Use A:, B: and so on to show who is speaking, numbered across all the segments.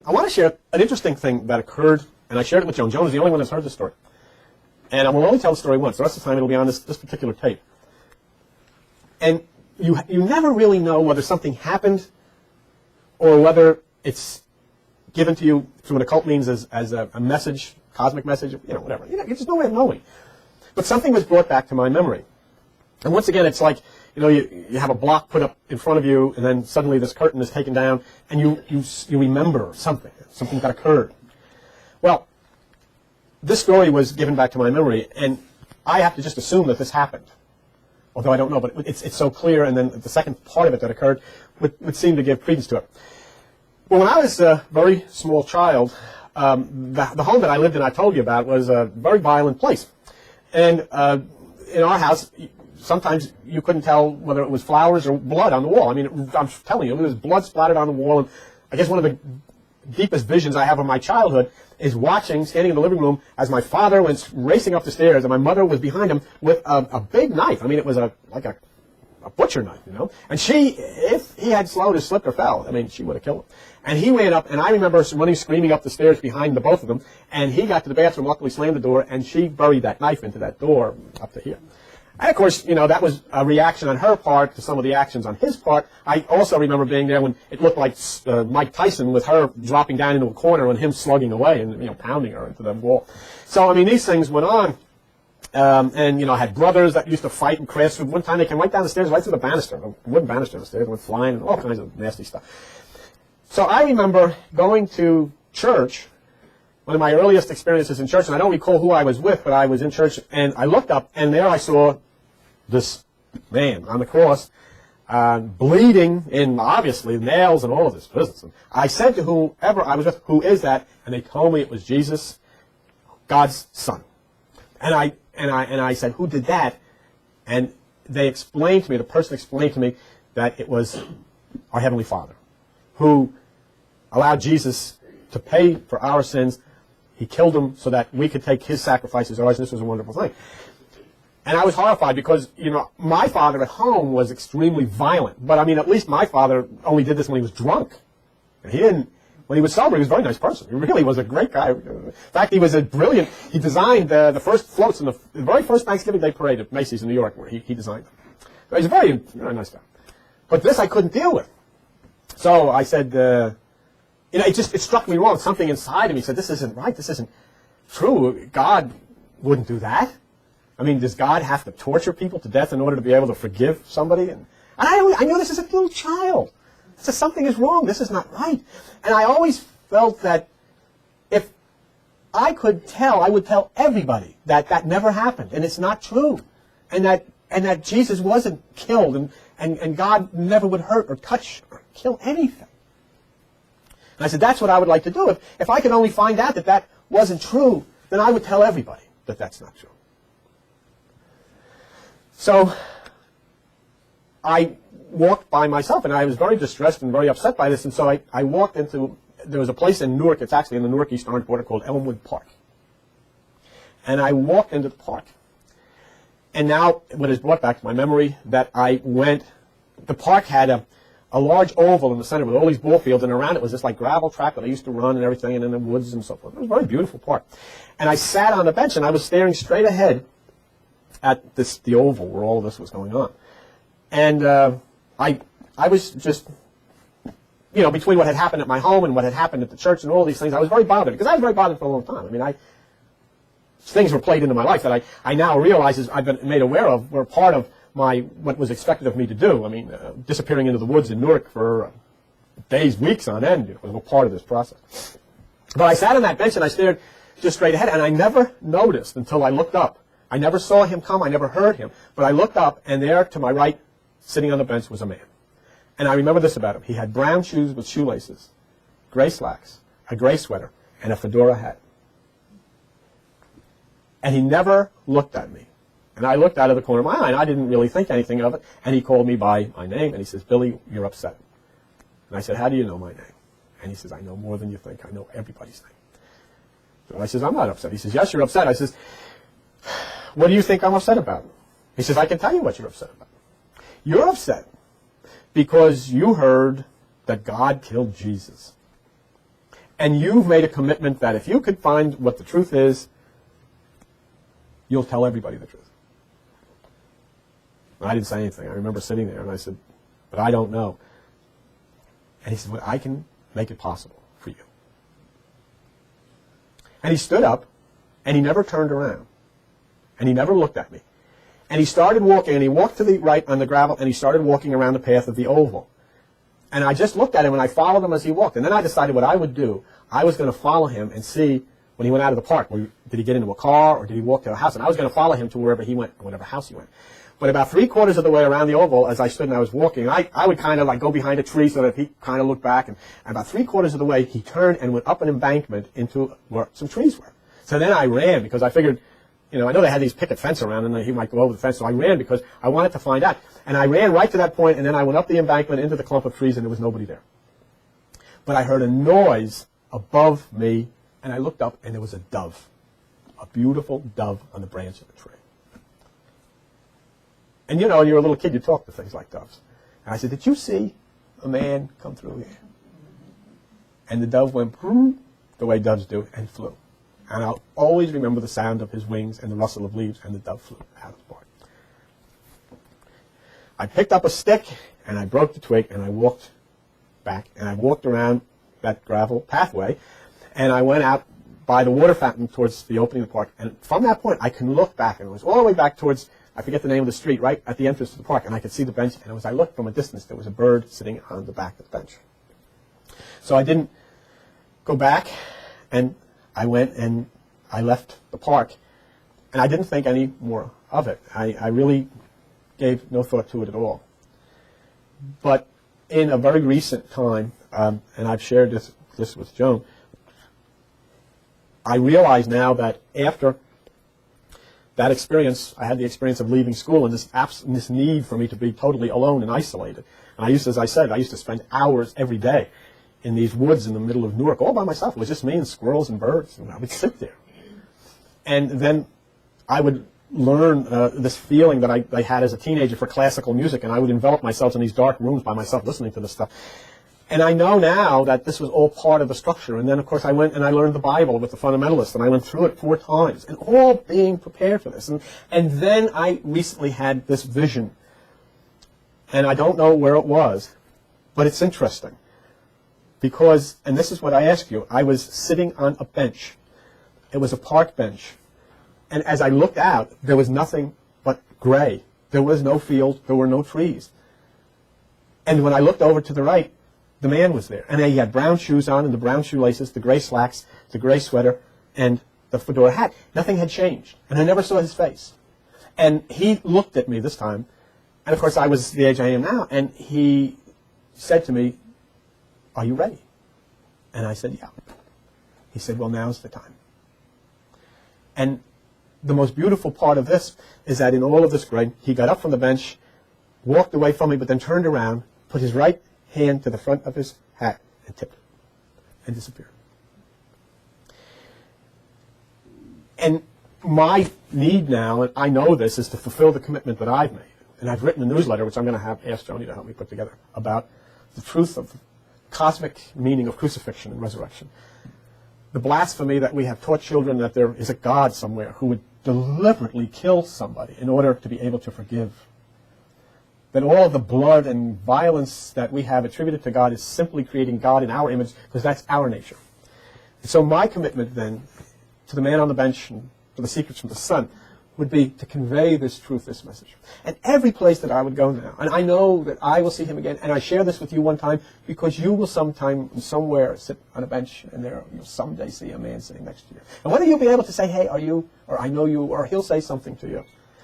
A: I want to share an interesting thing that occurred, and I shared it with Joan. Joan is the only one that's heard the story. And I will only tell the story once. The rest of the time it'll be on this particular tape. And you never really know whether something happened or whether it's given to you through an occult means as a message, cosmic message, whatever. There's no way of knowing. But something was brought back to my memory. And once again, it's like, you have a block put up in front of you, and then suddenly this curtain is taken down, and you remember something that occurred. Well, this story was given back to my memory, and I have to just assume that this happened. Although I don't know, but it's so clear, and then the second part of it that occurred would seem to give credence to it. Well, when I was a very small child, the home that I lived in, I told you about, was a very violent place. And in our house, sometimes you couldn't tell whether it was flowers or blood on the wall. I mean, I'm telling you, there was blood splattered on the wall. And I guess one of the deepest visions I have of my childhood is standing in the living room, as my father went racing up the stairs, and my mother was behind him with a big knife. I mean, it was like a butcher knife, And if he had slowed or slipped or fell, I mean, she would have killed him. And he ran up, and I remember running, screaming up the stairs behind the both of them, and he got to the bathroom, luckily slammed the door, and she buried that knife into that door up to here. And of course, that was a reaction on her part to some of the actions on his part. I also remember being there when it looked like Mike Tyson, with her dropping down into a corner and him slugging away and pounding her into the wall. So I mean, these things went on, and I had brothers that used to fight and crash. One time they came right down the stairs, right through the banister, the wooden banister on the stairs, went flying, and all kinds of nasty stuff. So I remember going to church. One of my earliest experiences in church, and I don't recall who I was with, but I was in church, and I looked up, and there I saw this man on the cross, bleeding, and obviously nails and all of this business. And I said to whoever I was with, "Who is that?" And they told me it was Jesus, God's Son. And I said, "Who did that?" And they explained to me, the person explained to me, that it was our Heavenly Father, who allowed Jesus to pay for our sins. He killed him so that we could take his sacrifice as ours, and this was a wonderful thing. And I was horrified because, my father at home was extremely violent. But, I mean, at least my father only did this when he was drunk. And he didn't, when he was sober, he was a very nice person. He really was a great guy. In fact, he was he designed the first floats in the very first Thanksgiving Day parade at Macy's in New York, where he designed them. So he's a very, very nice guy. But this I couldn't deal with. So I said, it struck me wrong. Something inside of me said, this isn't right. This isn't true. God wouldn't do that. I mean, does God have to torture people to death in order to be able to forgive somebody? And I knew this as a little child. I said, something is wrong. This is not right. And I always felt that if I could tell, I would tell everybody that that never happened, and it's not true, and that Jesus wasn't killed, and God never would hurt or touch or kill anything. And I said, that's what I would like to do. If I could only find out that that wasn't true, then I would tell everybody that that's not true. So I walked by myself, and I was very distressed and very upset by this, and so I walked into, there was a place in Newark, it's actually in the Newark East Orange border, called Elmwood Park. And I walked into the park. And now, what is brought back to my memory, that I went, the park had a large oval in the center with all these ball fields, and around it was this like gravel track that I used to run and everything, and in the woods and so forth. It was a very beautiful park. And I sat on the bench, and I was staring straight ahead at the oval where all of this was going on. And I was just, between what had happened at my home and what had happened at the church and all these things, I was very bothered, because I was very bothered for a long time. I mean, things were played into my life that I now realize I've been made aware of were part of what was expected of me to do. I mean, disappearing into the woods in Newark for days, weeks on end was a part of this process. But I sat on that bench and I stared just straight ahead, and I never noticed until I looked up. I never saw him come, I never heard him, but I looked up, and there to my right, sitting on the bench, was a man. And I remember this about him. He had brown shoes with shoelaces, gray slacks, a gray sweater, and a fedora hat. And he never looked at me. And I looked out of the corner of my eye, and I didn't really think anything of it, and he called me by my name, and he says, "Billy, you're upset." And I said, "How do you know my name?" And he says, "I know more than you think. I know everybody's name." So I says, "I'm not upset." He says, "Yes, you're upset." I says, "What do you think I'm upset about?" He says, "I can tell you what you're upset about. You're upset because you heard that God killed Jesus. And you've made a commitment that if you could find what the truth is, you'll tell everybody the truth. I didn't say anything. I remember sitting there and I said, but I don't know. And he said, well, I can make it possible for you. And he stood up and he never turned around. And he never looked at me. And he started walking, and he walked to the right on the gravel, and he started walking around the path of the oval. And I just looked at him, and I followed him as he walked. And then I decided what I would do. I was going to follow him and see when he went out of the park. Did he get into a car, or did he walk to a house? And I was going to follow him to wherever he went, whatever house he went. But about 3/4 of the way around the oval, as I stood and I was walking, I would kind of like go behind a tree so that he kind of looked back. And about 3/4 of the way, he turned and went up an embankment into where some trees were. So then I ran because I figured, I know they had these picket fence around and he might go over the fence. So I ran because I wanted to find out. And I ran right to that point, and then I went up the embankment into the clump of trees, and there was nobody there. But I heard a noise above me, and I looked up, and there was a dove, a beautiful dove on the branch of the tree. And you're a little kid, you talk to things like doves. And I said, did you see a man come through here? And the dove went the way doves do and flew. And I'll always remember the sound of his wings and the rustle of leaves, and the dove flew out of the barn. I picked up a stick, and I broke the twig, and I walked back, and I walked around that gravel pathway, and I went out by the water fountain towards the opening of the park. And from that point, I can look back, and it was all the way back towards, I forget the name of the street, right at the entrance to the park, and I could see the bench, and as I looked from a distance, there was a bird sitting on the back of the bench. So I didn't go back, and I went and I left the park, and I didn't think any more of it. I really gave no thought to it at all. But in a very recent time, and I've shared this with Joan, I realize now that after that experience, I had the experience of leaving school and this need for me to be totally alone and isolated. And as I said, I used to spend hours every day in these woods in the middle of Newark, all by myself. It was just me and squirrels and birds, and I would sit there. And then I would learn this feeling that I had as a teenager for classical music, and I would envelop myself in these dark rooms by myself listening to this stuff. And I know now that this was all part of the structure. And then, of course, I went and I learned the Bible with the fundamentalists, and I went through it 4 times, and all being prepared for this. And then I recently had this vision, and I don't know where it was, but it's interesting. Because, and this is what I ask you, I was sitting on a bench. It was a park bench. And as I looked out, there was nothing but gray. There was no field. There were no trees. And when I looked over to the right, the man was there. And he had brown shoes on and the brown shoelaces, the gray slacks, the gray sweater, and the fedora hat. Nothing had changed. And I never saw his face. And he looked at me this time. And, of course, I was the age I am now. And he said to me, are you ready? And I said, yeah. He said, well, now's the time. And the most beautiful part of this is that in all of this gray, he got up from the bench, walked away from me, but then turned around, put his right hand to the front of his hat and tipped it and disappeared. And my need now, and I know this, is to fulfill the commitment that I've made. And I've written a newsletter, which I'm going to ask Joni to help me put together, about the truth of the cosmic meaning of crucifixion and resurrection. The blasphemy that we have taught children that there is a God somewhere who would deliberately kill somebody in order to be able to forgive. That all of the blood and violence that we have attributed to God is simply creating God in our image, because that's our nature. So my commitment then to the man on the bench and to the secrets from the sun would be to convey this truth, this message. And every place that I would go now, and I know that I will see him again, and I share this with you one time because you will sometime, somewhere, sit on a bench, and there you'll someday see a man sitting next to you. And whether you'll be able to say, hey, are you, or I know you, or he'll say something to you,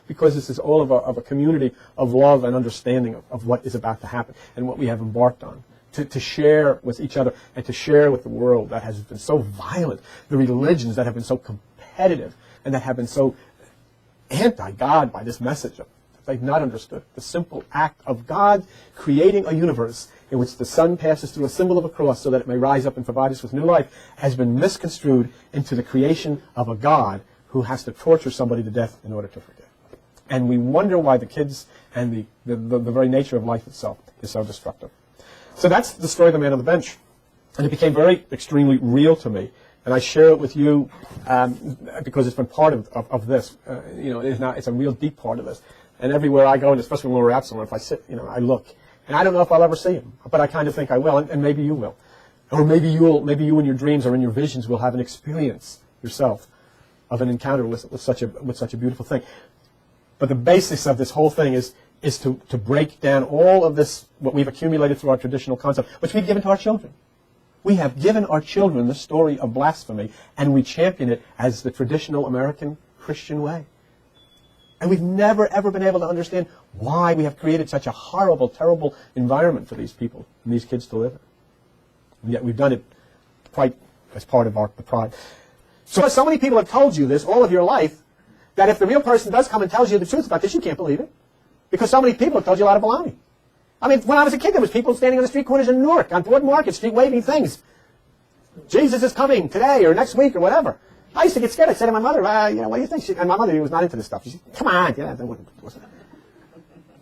A: because this is all of a community of love and understanding of what is about to happen and what we have embarked on. To share with each other and to share with the world that has been so violent, the religions that have been so competitive and that have been so anti-God by this message that they've not understood. The simple act of God creating a universe in which the sun passes through a symbol of a cross so that it may rise up and provide us with new life has been misconstrued into the creation of a God who has to torture somebody to death in order to forgive. And we wonder why the kids and the very nature of life itself is so destructive. So that's the story of the man on the bench. And it became very, extremely real to me. And I share it with you because it's been part of this. You know, it's a real deep part of this. And everywhere I go, and especially when we're out somewhere, if I sit, you know, I look. And I don't know if I'll ever see him, but I kind of think I will, and maybe you will. Or maybe you in your dreams or in your visions will have an experience yourself of an encounter with such a beautiful thing. But the basis of this whole thing is to break down all of this, what we've accumulated through our traditional concept, which we've given to our children. We have given our children the story of blasphemy, and we champion it as the traditional American Christian way. And we've never, ever been able to understand why we have created such a horrible, terrible environment for these people and these kids to live in. And yet we've done it quite as part of the pride. So many people have told you this all of your life, that if the real person does come and tells you the truth about this, you can't believe it. Because so many people have told you a lot of baloney. I mean, when I was a kid, there was people standing on the street corners in Newark, on Broad Market Street, waving things. Jesus is coming today or next week or whatever. I used to get scared. I'd say to my mother, you know, what do you think? And my mother was not into this stuff. She said, come on. Yeah, that wasn't.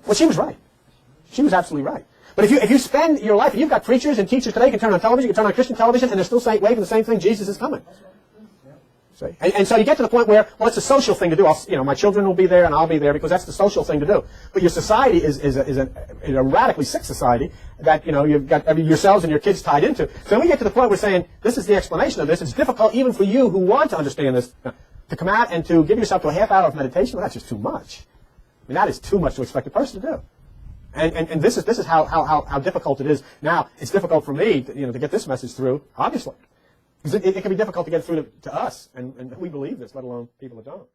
A: Well, she was right. She was absolutely right. But if you spend your life, and you've got preachers and teachers today, you can turn on television, you can turn on Christian television, and they're still waving the same thing, Jesus is coming. See? And so you get to the point where, well, it's a social thing to do. You know, my children will be there and I'll be there because that's the social thing to do. But your society is a radically sick society that, you know, you've got yourselves and your kids tied into. So when we get to the point where we're saying, this is the explanation of this, it's difficult even for you who want to understand this, to come out and to give yourself to a half hour of meditation. Well, that's just too much. I mean, that is too much to expect a person to do. And this is how difficult it is. Now, it's difficult for me to get this message through, obviously. Because it can be difficult to get through to us, and we believe this, let alone people that don't.